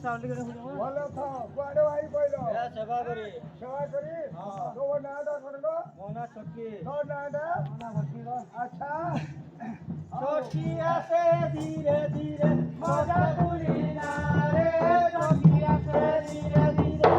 ଭଲ ଥାଅ କୁଆଡ଼େ ଭାଇ କହିଲ ସେବା କରି ତୋ ନାଁଟା କ'ଣ ମୋ ନାଁ ଛୋଟକି ତୋ ନାଁଟା ଆଚ୍ଛା ଛୋଟକି ଆସେ ଧୀରେ ଧୀରେ ମଜା ବୁଲିଲା ରେ ଛୋଟକି ଆସେ ଧୀରେ ଧୀରେ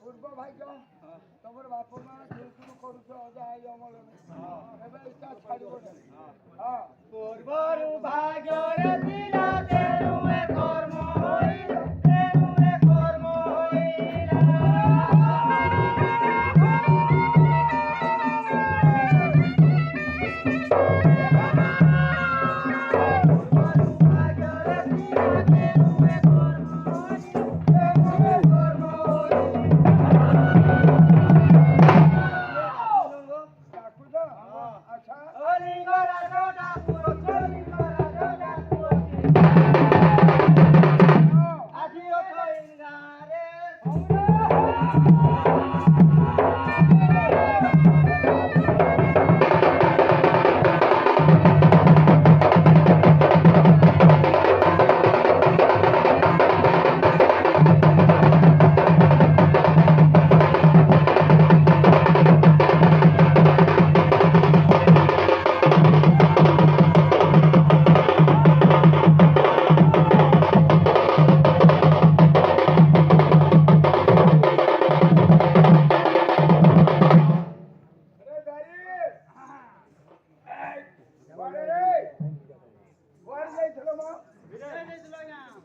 ପୂର୍ବ ଭାଗ୍ୟ ତମର ବାପ ମା ଯୋଉ କରୁଛ ଅଜା ଆଇ ଅମଳରେ ଏବେ ଇଚ୍ଛା ଛାଡ଼ିବ ପୂର୍ବରୁ ଭାଗ୍ୟରେ ଥିଲା ତେଣୁ ଏ କର୍ମ ଆଚ୍ଛା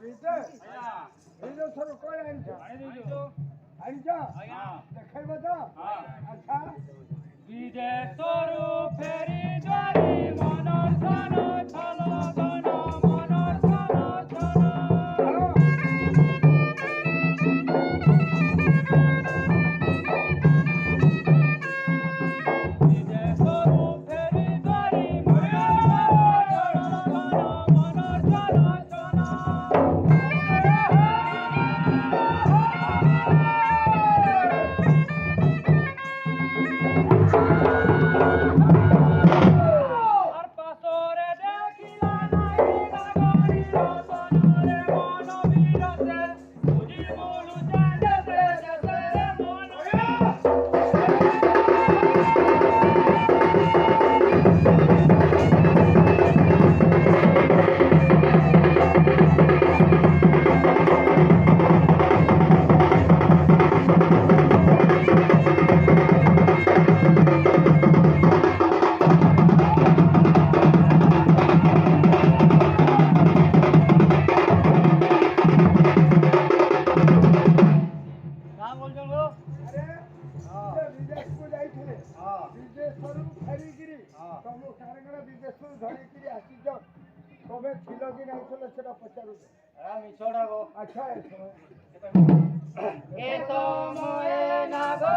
ବିଦେଶରୁ କଣ ଆଣିଛ? ଆଣିଛ? ଦେଖେଇବ ତ? ଆଚ୍ଛା। ବିଦେଶରୁ ଫେରି ଦ୍ୱାରି ମନର ଧନ ଛଲ ଧନ ମନର ଧନ ଛଲ ବିଦେଶରୁ ଫେରି ଦ୍ୱାରି ମନର ଧନ ଛଲ আর পাশরে দেখিলা নাই নাগরি রতনরে মন বিরতে বুঝি মূল জানে দেশে মন का बोलछन गो ଆରେ ସେ ବିଦେଶକୁ ଯାଇଥିଲେ ବିଦେଶରୁ ଫେରିକିରି ତମ କାରଗଣ ବିଦେଶରୁ ଧରିକିରି ଆସିଛ ତମେ ଥିଲ କି ନାଇଁ ଥିଲ ସେଟା ପଚାରୁଛ এরা মিছড়া গো ଆଚ୍ଛା এ সময়ে নাগরি